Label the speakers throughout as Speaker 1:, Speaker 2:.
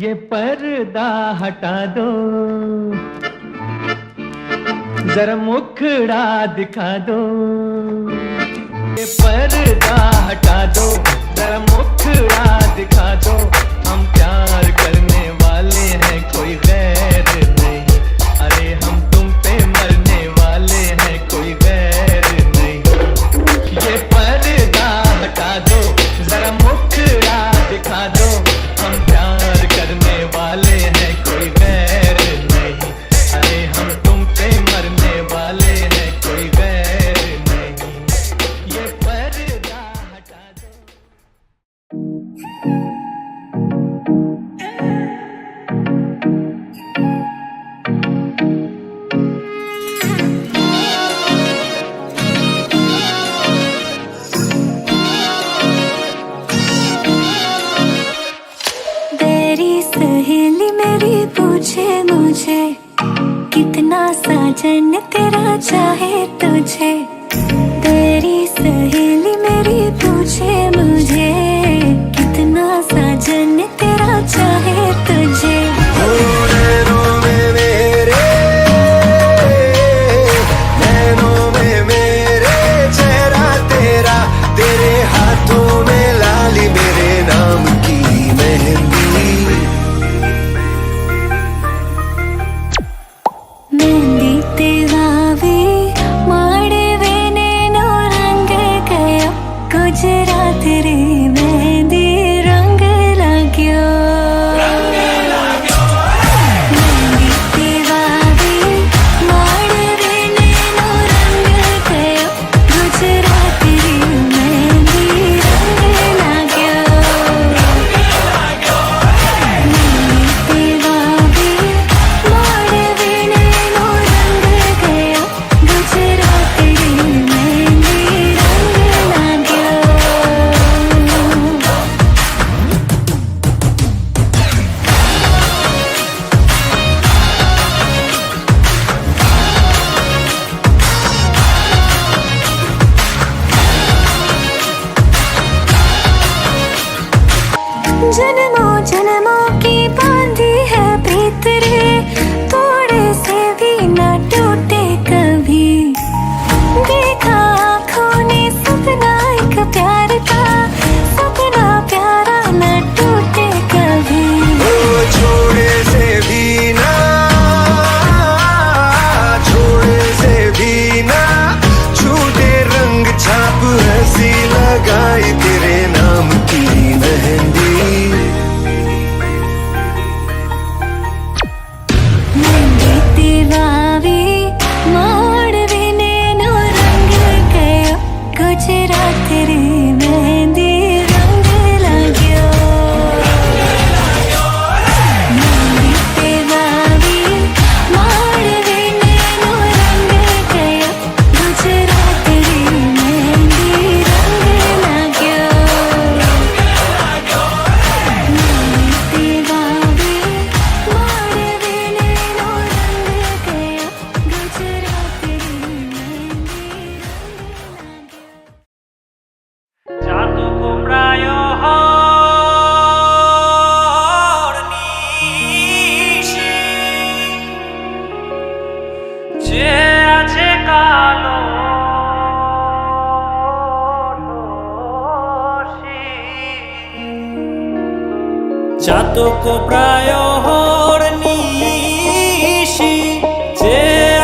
Speaker 1: ये पर्दा हटा दो, जरा मुखड़ा दिखा दो। ये पर्दा हटा दो, जरा मुखड़ा दिखा दो। हम प्यार करने वाले हैं, कोई गैर नहीं। अरे हम तुम पे मरने वाले हैं, कोई गैर नहीं। ये पर्दा हटा दो, जरा मुखड़ा दिखा दो। हम प्यार करने वाले हैं, कोई गैर नहीं। अरे हम तुम पे मरने वाले हैं, कोई गैर नहीं। ये पर्दा हटा दो।
Speaker 2: तेरी सहेली मेरी पूछे मुझे, कितना साजन तेरा चाहे तुझे। तेरी सहेली मेरी पूछे मुझे, कितना साजन तेरा चाहे तुझे।
Speaker 3: नैनों में मेरे, नैनों में मेरे चेहरा तेरा, तेरे हाथों में लाली मेरे नाम की मेहंदी।
Speaker 2: मेहंदी तेवावी माड़वे नेनो रंग गयो, गुजरात रे मेहंदी रंग लाग्यो। मेहंदी तेवावी माड़वे नेनो रंग गयो, गुजरात रे मेहंदी रंग लाग्यो। मेहंदी तेवावी माड़वे नेनो रंग गयो, गुजरात रे मेहंदी रंग लाग्यो। जन्मों जन्मों की बांधी है प्रीत रे, थोड़े से भी न टूटे कभी। देखा आँखों ने सपना एक प्यार का, सपना प्यारा न टूटे कभी।
Speaker 3: ओ छोड़े से भी ना, छोड़े से भी ना छूटे रंग छाप हंसी लगाई तेरे नाम की मेहंदी।
Speaker 2: मेहंदी तेवावी माड़वे नेनो रंग गयो, गुजरात रे मेहंदी रंग लाग्यो। मेहंदी तेवावी माड़वे नेनो रंग गयो, गुजरात रे मेहंदी रंग लाग्यो। मेहंदी तेवावी माड़वे नेनो रंग गयो, गुजरात रे मेहंदी रंग लाग्यो।
Speaker 4: জাতক প্রায় নিশি, যে আছে কালো রশি। জাতক প্রায় নিশি, যে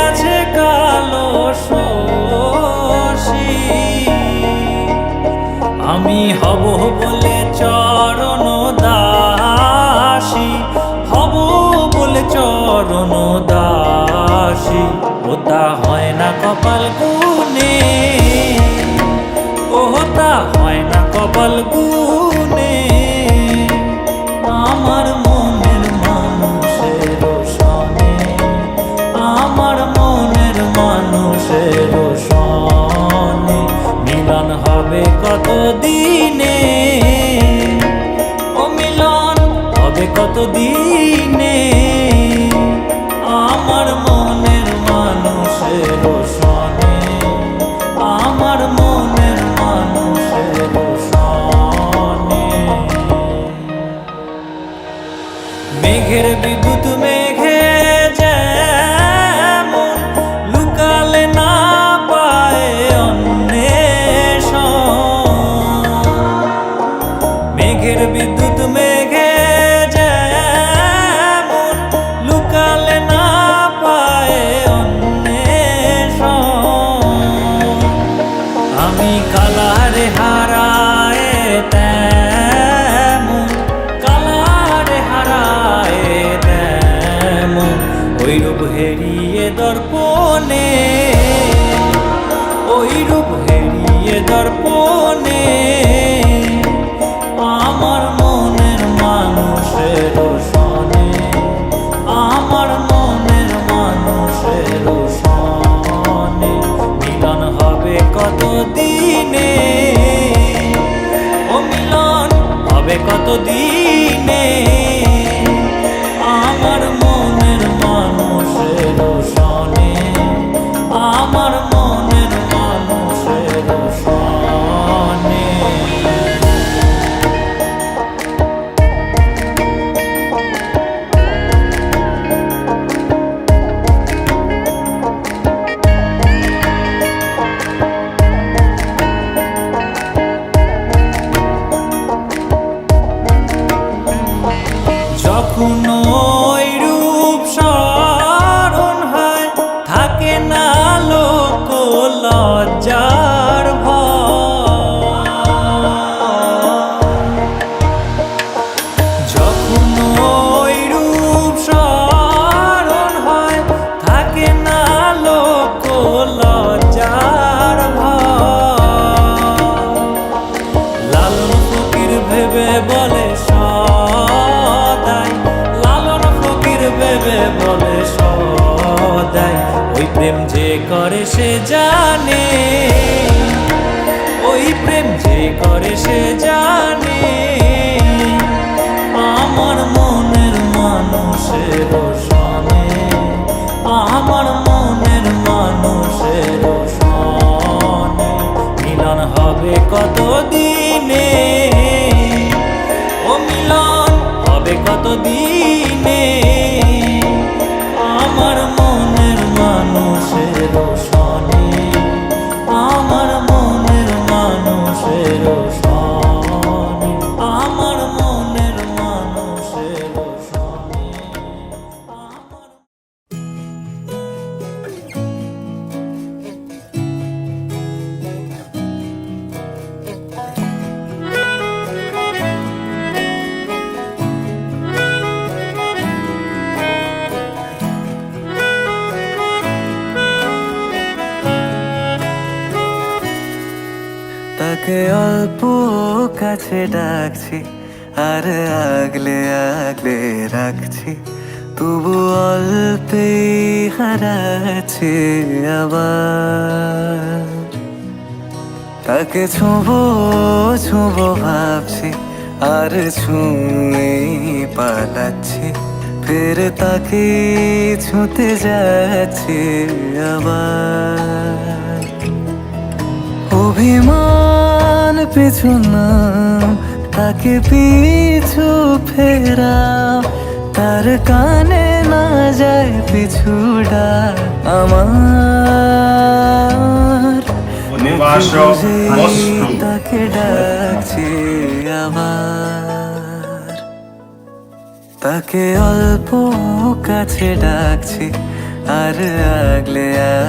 Speaker 4: আছে কালো শশী। আমি হব বলে চরণ দাসী, হব বলে চরণ দাসী। ওটা হয় না কপাল গুনে, ওটা হয় না কপাল গুনে। আমার মনের মানুষের সনে, আমার মনের মানুষের সনে মিলন হবে কত দিনে, ও মিলন হবে কত দিনে। আমার মনের মানুষের সনে, আমার মনের মানুষের সনে। রূপ হেরিয়ে দর্পণে, ওই রূপ হেরিয়ে দর্পণে আমার মনের মানুষের সনে, আমার মনের মানুষের সনে মিলন হবে কত দিনে, ও মিলন হবে কত দিনে আমার মনের মানুষের সনে, আমার মনের মানুষের সনে। যখন ওই রূপ স্মরণ হয় থাকে না লোক লজ্জার ভয়, যখন ওই রূপ স্মরণ হয় থাকে না লোক লজ্জার ভয়। লালন ফকির ভেবে বলে সদাই, লালন ফকির ভেবে বলে সদাই ওই প্রেম যে করে সে জানে, ওই প্রেম যে করে সে জানে আমার মনের মানুষের সনে, আমার মনের মানুষের সনে মিলন হবে কত দিনে, ও মিলন হবে কত দিনে আমার মনের মানুষের সনে, আমার মনের মানুষের সনে, আমার মনের মানুষের সনে, আমার
Speaker 1: তাকে অল্প কাছে ডাকছি আর আগলে আগলে রাখছি, তবু অল্পে হারাচ্ছি আবার। তাকে ছোঁবো ছোঁবো ভাবছি আর ছুঁয়ে পালাচ্ছি, ফের তাকে ছুঁতে যাচ্ছি আবার। অভিমান পিছু না তাকে পিছু ফেরাও, তার কানে না যায় পিছুডা আমার। তাকে ডাকছি আবার, তাকে অল্প কাছে ডাকছি আর আগলে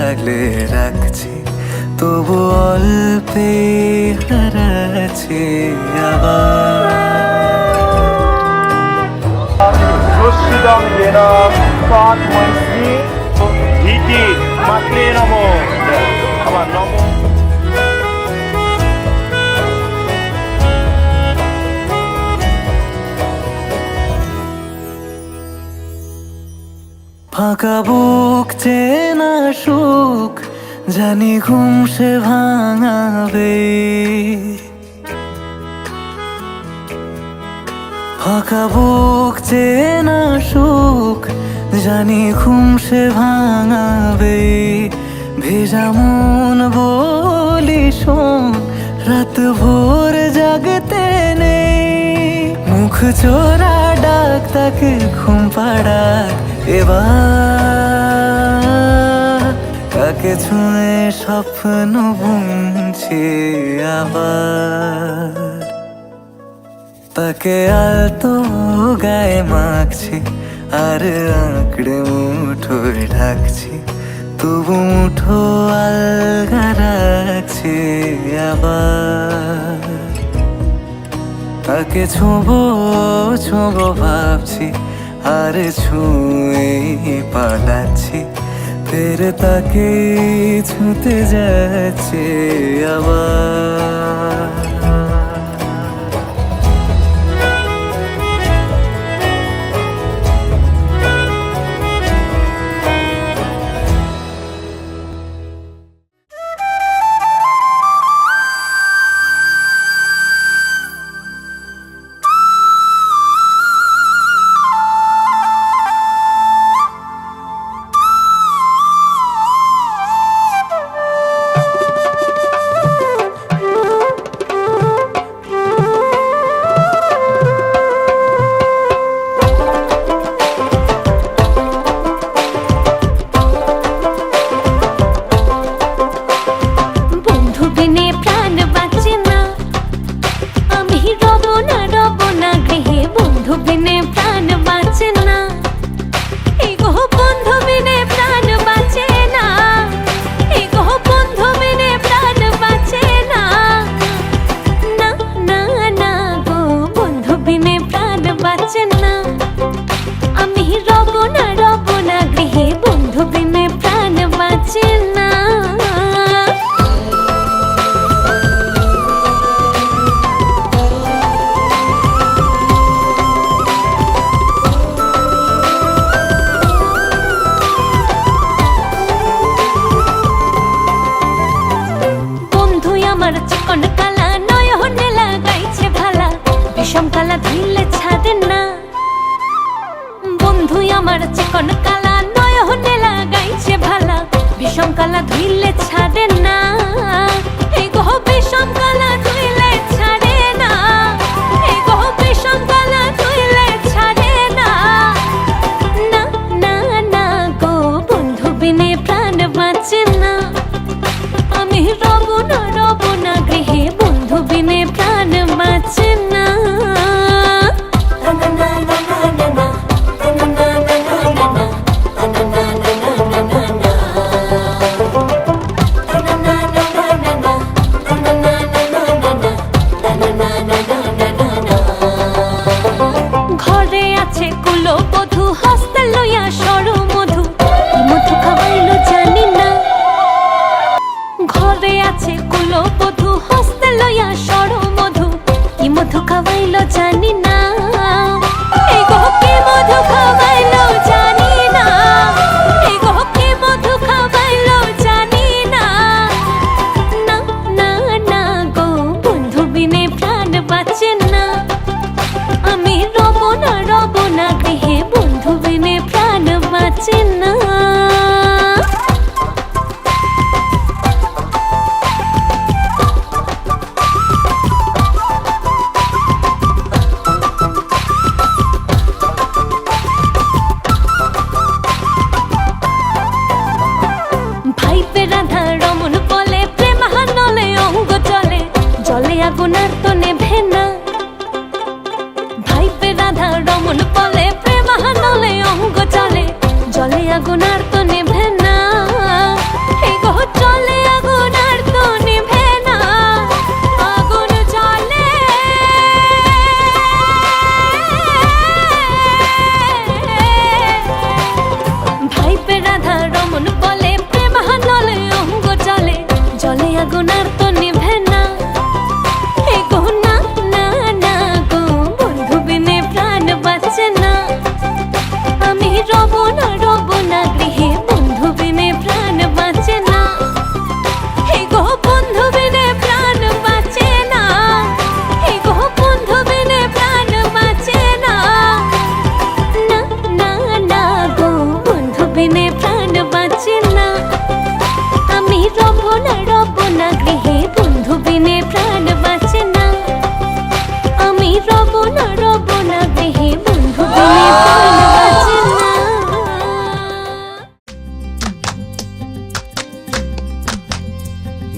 Speaker 1: আগলে রাখছি, তবু অল্পে হারাচ্ছি আবার।
Speaker 5: Sosidam Yena Pat Mansi Hiti Makle Namo Abar Namo
Speaker 1: ফাঁকা বুক চেনা সুখ জানি ঘুম সে ভাঙাবে, ফাঁকা বুক চেনা সুখ জানি ঘুম সে ভাঙাবে। ভেজা মন বলি শোন রাত ভোর জাগতে নেই, মুখ চোরা ডাক তাকে ঘুম পাড়াক এবার। তাকে ছুঁয়ে স্বপ্ন বুনছি আবার, তাকে আলতো গায়ে মাখছি আর আঁকড়ে মুঠোয় ঢাকছি, তবু মুঠো আলগা রাখছি আবার। তাকে ছোঁবো ছোঁবো ভাবছি
Speaker 3: আরে ছুঁয়ে পালাচ্ছি তেরে তাকে ছুঁতে যাচ্ছে আবার।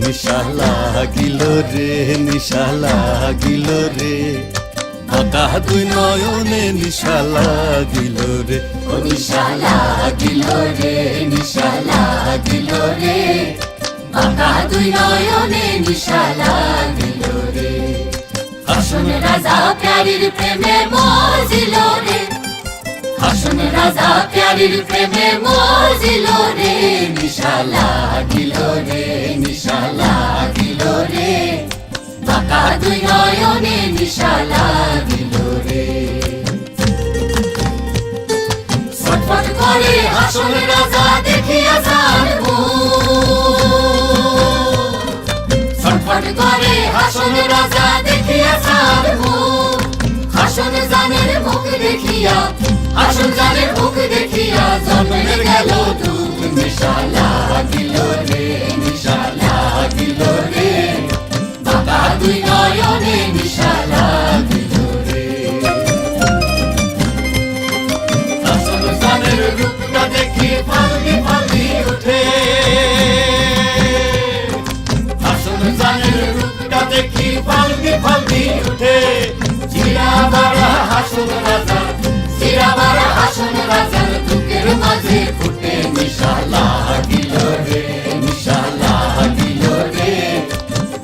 Speaker 6: নিশা লাগিল রে নিশা লাগিল রে আকা দুই নয়নে নিশা লাগিল রে ও নিশা লাগিল রে নিশা লাগিল রে আকা দুই নয়নে নিশা লাগিল রে আসন রাজা প্যারির প্রেমে মজিল রে
Speaker 7: হাসন রাজা প্যারির প্রেমে মজিল রে নিশা লাগিল রে নিশা লাগিল রে বাঁকা দুই নয়নে নিশা লাগিল রে ছটফট করে হাসন রাজা দেখিয়া যার ছটফট করে হাসন রাজা দেখিয়া যার হাসন জানের মুখ দেখিয়া হাসন জানের মুখ দেখিয়া জন্মের গেল দুঃখ নিশা লাগিল রে নিশা লাগিল রে বাঁকা দুই নয়নে নিশা লাগিল রে হাসন জানের রূপটা দেখি ফালকি ফালকি উঠে হাসন জানের রূপটা দেখি ফালকি ফালকি উঠে জিরাবারা হাসন রাজা জিরাবারা হাসন রাজার বুকের মাঝে ফুটে নিশা লাগিল রে নিশা লাগিল রে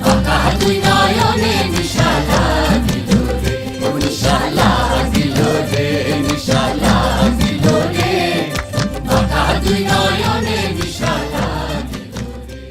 Speaker 7: বাঁকা দুই নয়নে নিশা লাগিল রে নিশা লাগিল রে নিশা লাগিল রে বাঁকা দুই নয়নে নিশা লাগিল রে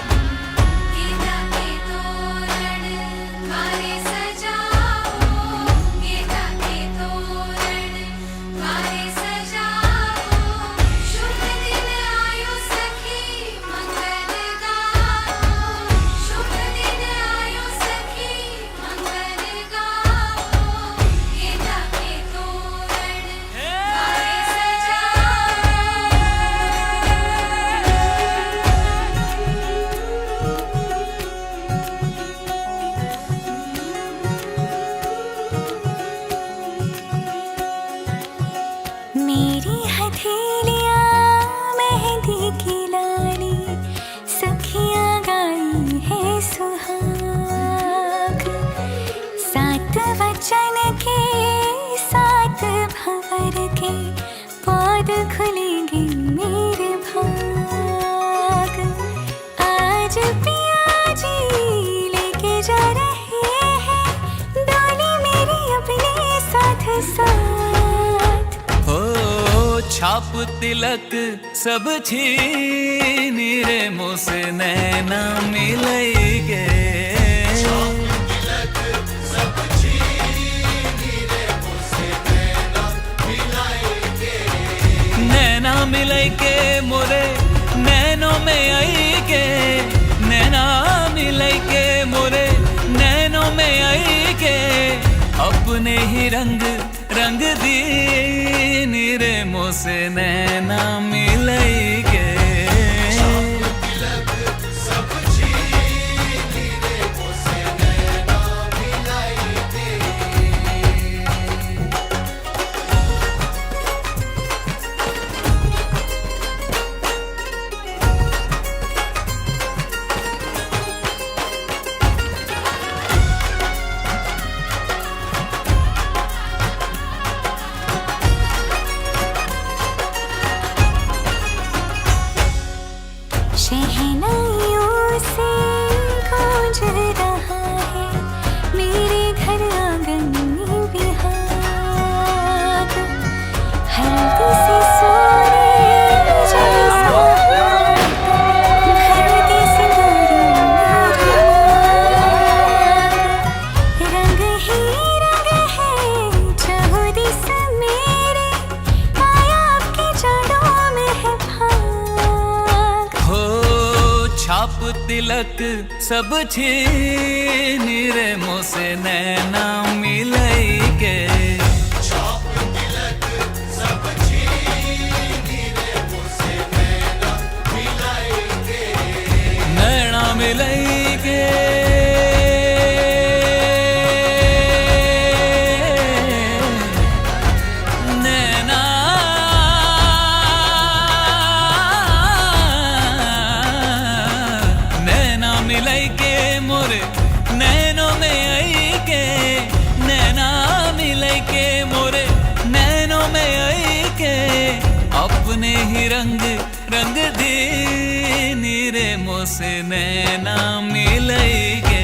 Speaker 2: गीता के तोरण द्वारे सजाओ गीता के तोरण द्वारे सजाओ शुभ दिन आयो सखी मंगल गाओ शुभ दिन आयो सखी मंगल गाओ गीता के तोरण द्वारे सजाओ मेरी हथेलियाँ मेहंदी की लाली सखियाँ गाई है सुहाग सात वचन के सात भंवर के पौध खुलेंगे मेरे भाग आज पिया जी लेके जा रहे हैं डोली मेरी अपने साथ साथ
Speaker 1: हो छाप तिलक सब छीन रे मुँह से नैना मिलैगे नैना मिलै के मोरे नैनों में आई के नैना मिलै के मोरे नैनों में आई के अपने ही रंग रंग दी रे मुँह से नैना मिलै के
Speaker 2: शहनाइयों से गूंज रहा है मेरे घर आंगन में बिहार हल्दी से सोने जैसा हल्दी से दूरी रंग ही रंग है चहुदी से मेरे आया आपके जड़ों में है भाग
Speaker 1: हो छाप तिलक सब छीन रे मुँह से नैना मिलै के नैना मिलै के
Speaker 3: रंग दी नीरे मोसे नैना मिलई गे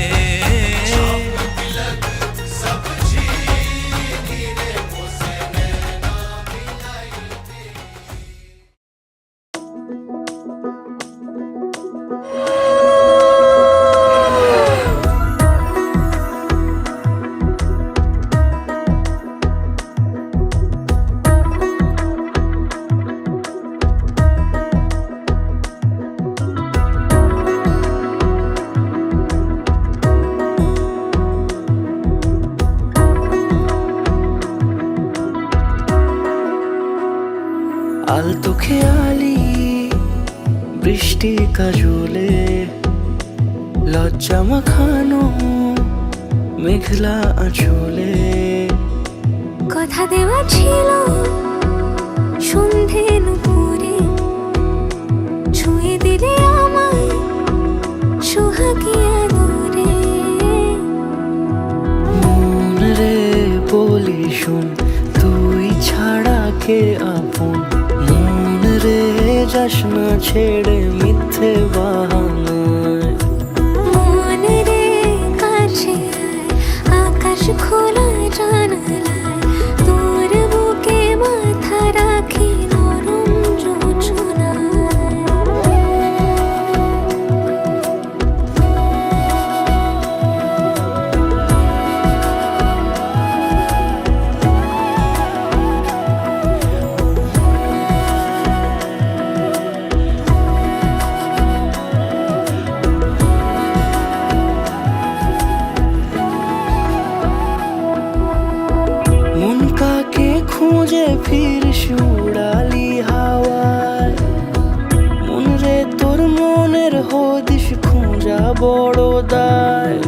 Speaker 1: আলতো খেয়ালি বৃষ্টি কাজলে লজ্জা মাখানো মেঘলা আঁচলে
Speaker 2: কথা দেওয়া ছিল সন্ধে নুপুরে ছুঁয়ে দিলে আমায় সোহাগিয়া দূরে
Speaker 1: মন রে বলি শুন তুই ছাড়া কে আপন মন রে যাস না ছেড়ে মিথ্যে বাহানায়
Speaker 2: মন রে কাছে আয়, আকাশ খোলা জানালায় তোর বুকে মাথা রাখি নরম জোছনায়
Speaker 1: মন কাকে খুঁজে ফিরিস উড়ালি হাওয়ায় মন রে তোর মনের হদিস খোঁজা বড় দায়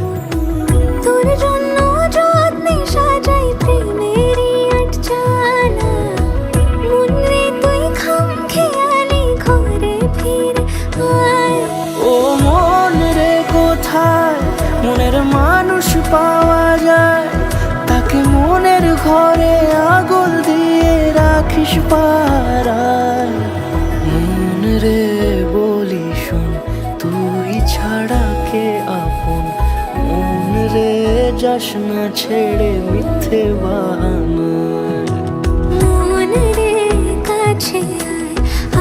Speaker 2: তোর জন্য যত্নে সাজাই প্রেমেরই আটচালা মন রে তুই খাম খেয়ালি ঘরে ফিরে আয়
Speaker 1: ও মন রে কোথায় মনের মানুষ পাওয়া যায় তাকে মনের ঘরে আগুন দিয়ে রাখিস পাড়ায় মন রে বলি শুন তুই ছাড়া কে আপন মন রে যাস না ছেড়ে মিথ্যে বাহানায়
Speaker 2: মন রে কাছে আয়,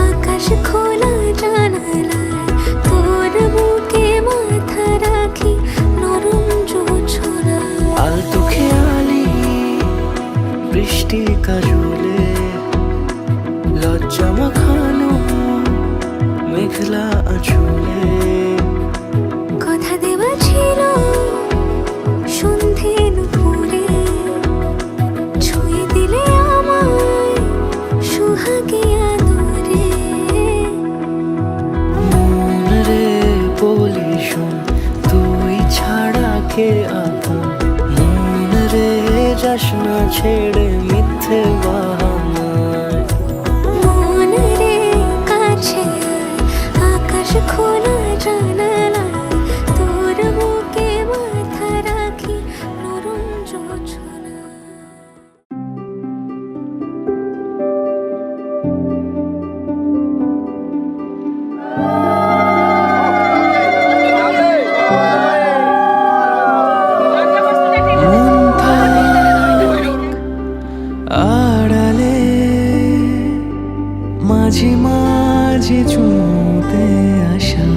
Speaker 2: আকাশ খোলা জানালায় তোর বুকে মাথা রাখি নরম জোছনায়
Speaker 1: আলতো খেয়ালি বৃষ্টি কাজলে লজ্জা মাখানো মেঘলা আঁচলে
Speaker 2: কথা দেওয়া ছিল সন্ধে নুপুরে ছুঁয়ে দিলে আমায় সোহাগিয়া দূরে
Speaker 1: মন রে বলি শুন তুই ছাড়া কে আপন মন রে যাস না ছেড়ে মিথ্যে বাহানায়
Speaker 2: মন রে কাছে আয়, আকাশ খোলা জানালায় তোর বুকে মাথা রাখি নরম জোছনায়
Speaker 1: মন থাক আড়ালে মাঝে মাঝে চুমতে আসা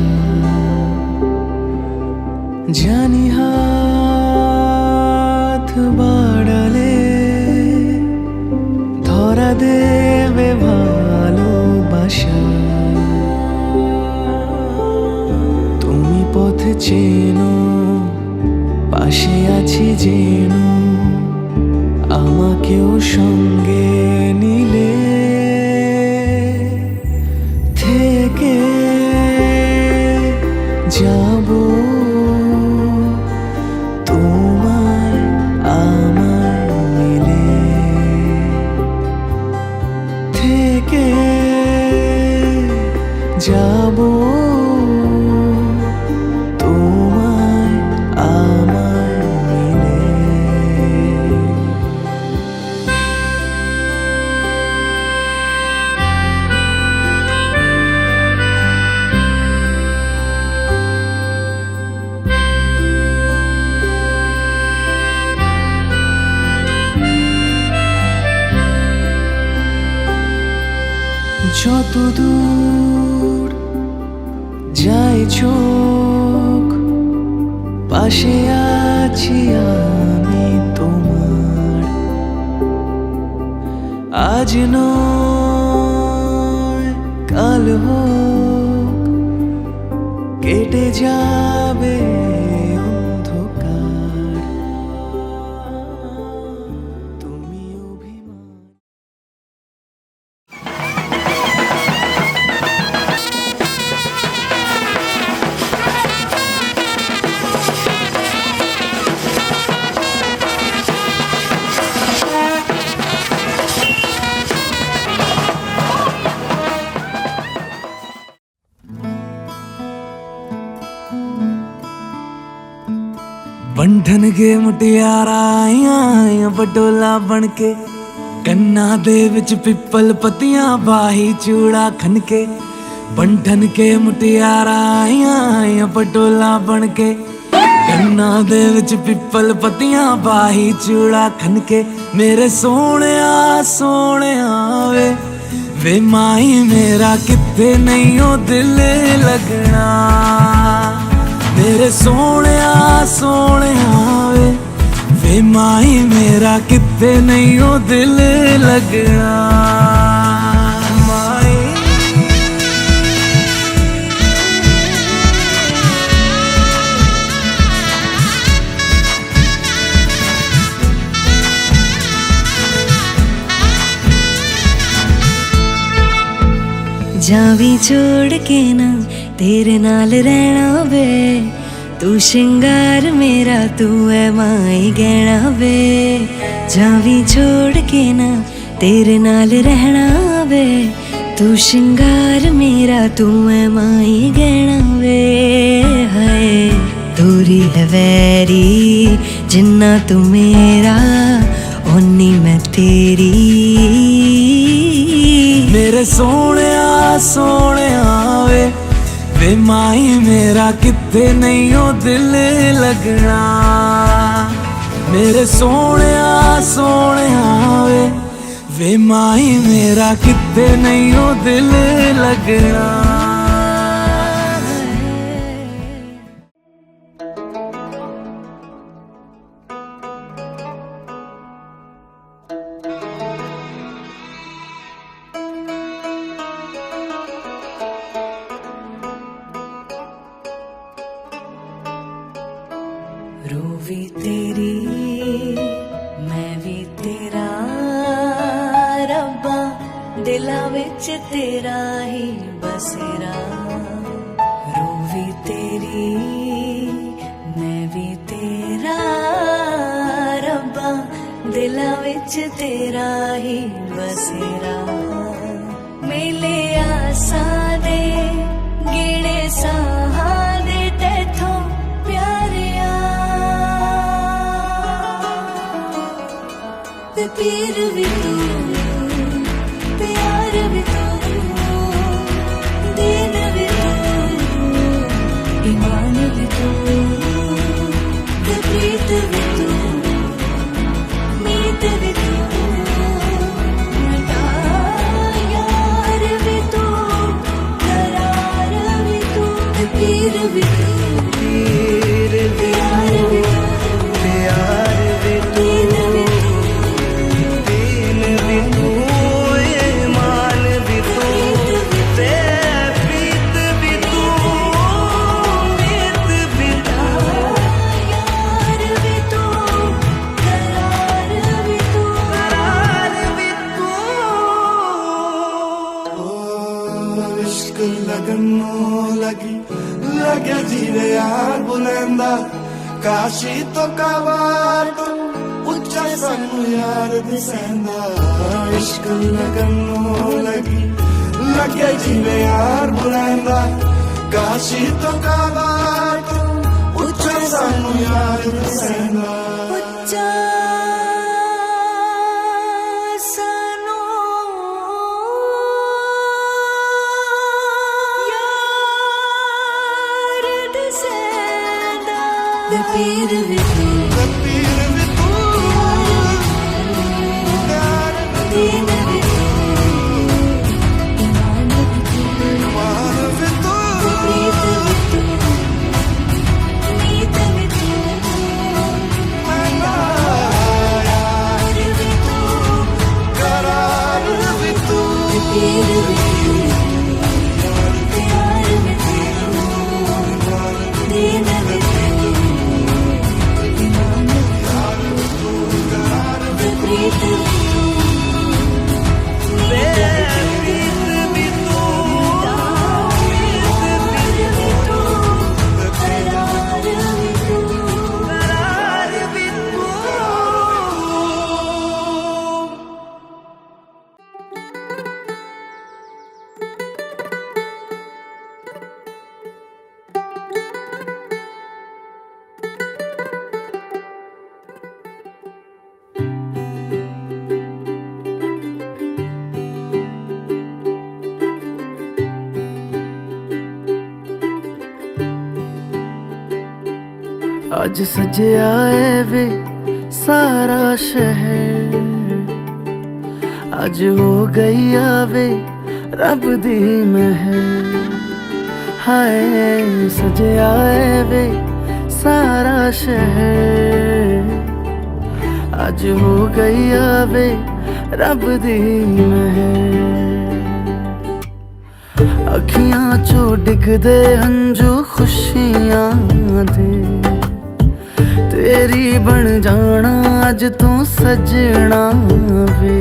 Speaker 1: জানি হাত বাড়ালে ধরা দেবে ভালোবাসা তুমি পথ চেনো পাশে আছি যেন আমাকেও সঙ্গে নিলে থেকে যাব তোমায় আমার মিলে থেকে যাব তোমায় আমার মিলে যত দূর যায় চোখ পাশে আছি আমি তোমার আজ নয় কাল হোক কেটে যাবে অন্ধকার তুমি অভিমান बंधन के मुटियारा आईया बटोला बनके कन्ना दे विच पिपल पतियां बाही चूड़ा खनके बंधन के मुटियारा आईया बटोला बनके कन्ना दे विच पिपल पतियां बाही चूड़ा खनके मेरे सोने वे माई मेरा किथे नहीं ओ दिल लगना मेरे सोने वे माई मेरा किथे नहीं ओ दिल लगना माई
Speaker 2: जावी छोड़ के ना तेरे नाल रहना वे तू श्रृंगार मेरा तू है माई गहना वे जावी छोड़ के ना तेरे नाल रहना वे तू श्रृंगार मेरा तू है माई गहना वे हाय दूरी है वैरी जिन्ना तू मेरा ओनी मैं तेरी
Speaker 1: मेरे सोने वे माई मेरा किथे नहीं ओ दिल लगना मेरे सोने वे माई मेरा किथे नहीं ओ दिल लगना
Speaker 2: रूवी तेरी मैं भी तेरा रब्बा दिला विच तेरा ही बसेरा रूवी तेरी मैं भी तेरा रब्बा दिला विच तेरा ही बसेरा मेले आसा दे गिणे साहा दे तेथों प्यारिया पीर भी तू प्यार भी तू दीन भी तू ईमान भी तू प्रीत भी तू मीत भी तू यार भी तू करार भी तू पीर भी तू
Speaker 1: पीर भी
Speaker 2: प्यार भी तू
Speaker 1: प्यार भी
Speaker 2: दीन भी तू
Speaker 1: दीन भी तू ईमान भी तू प्रीत भी तू मीत भी तू
Speaker 2: यार भी तू करार भी तू
Speaker 1: करार भी तू
Speaker 8: इश्क लगनो लगी लगे जीरे यार बुलंदा काशी तो कबार तो उच्चा सानू यार दिसेंदा इश्क लगनो लगी लगे जीरे यार बुलंदा काशी तो कबार तो उच्चा सानू यार दिसेंदा
Speaker 2: उच्चा सानू यार दिसेंदा पीर भी तू
Speaker 8: पीर भी तू प्यार भी
Speaker 2: दीन भी तू ईमान
Speaker 1: ਅੱਜ ਸਜਿਆ ਏ ਵੇ ਸਾਰਾ ਸ਼ਹਿਰ, ਅੱਜ ਹੋ ਗਈ ਆਵੇ ਰੱਬ ਦੀ ਮਹਿਰ। ਹਾਏ ਸਜਿਆ ਏ ਵੇ ਸਾਰਾ ਸ਼ਹਿਰ, ਅੱਜ ਹੋ ਗਈ ਆਵੇ ਰੱਬ ਦੀ ਮਹਿਰ। ਅੱਖੀਆਂ ਚੋਂ ਡਿੱਗਦੇ ਹੰਝੂ ਖੁਸ਼ੀਆਂ ਦੇ, तेरी बन जाना अज तू सजना वे।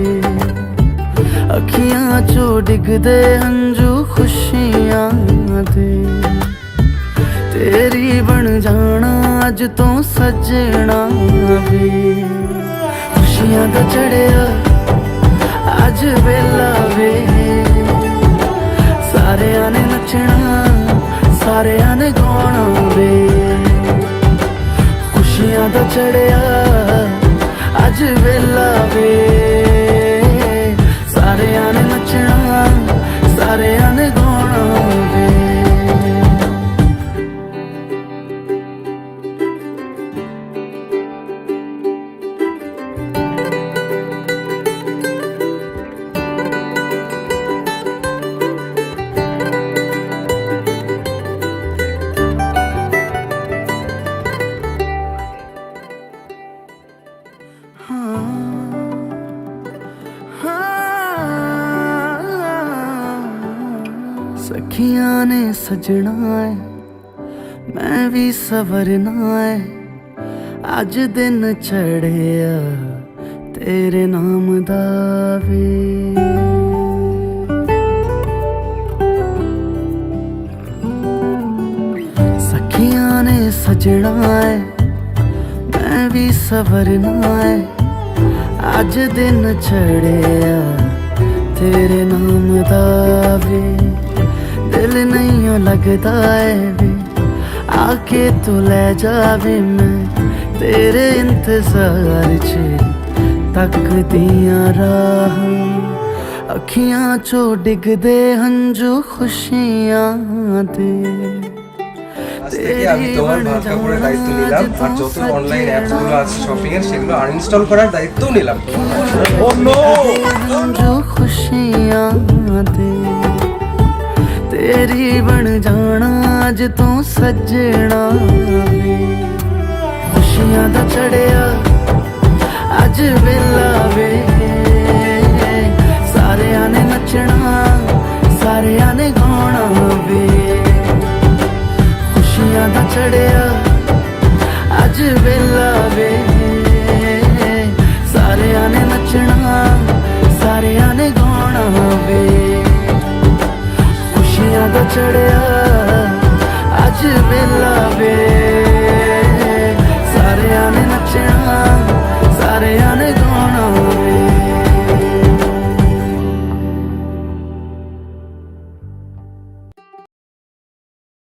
Speaker 1: अखियां चो डिगदे हंजू खुशियां दे, तेरी बन जाना अज तू सजना वे। खुशियां दा चढ़िया अज वेला वे, सारियां ने नचना सारियां ने गाना वे। खुशियां दा चढ़िया अज वेला वे, सारियां ने नचना सारियां ने गाना वे। सखियां ने सजना है मैं भी सवरना है, अज दिन चढ़िया तेरे नाम दा वे। सखियां ने सजना है मैं भी सवरना है, अज दिन चढ़िया तेरे नाम दा वे। दिल नहीं लगता है वे आके तू ले जावे, मैं तेरे इंतजार च तकदियां राह। अखियां चो डिगदे हंजू खुशियां दे,
Speaker 9: আমি তোমার ভাগ কাপড়ের দায়িত্ব নিলাম, আর যত অনলাইন অ্যাপসগুলো আছে শপিং এর সেগুলো আনইনস্টল করার দায়িত্বও নিলাম।
Speaker 5: ও নো
Speaker 1: हंजू खुशियां दे, तेरी बन जाना अज तू सजना वे। खुशियां दा चढ़िया अज वेला वे, सारियां ने नचना सारियां ने गाना वे। खुशियां दा चढ़िया अज वेला वे, सारियां ने नचना सारियां ने गाना वे। खुशियां दा चढ़िया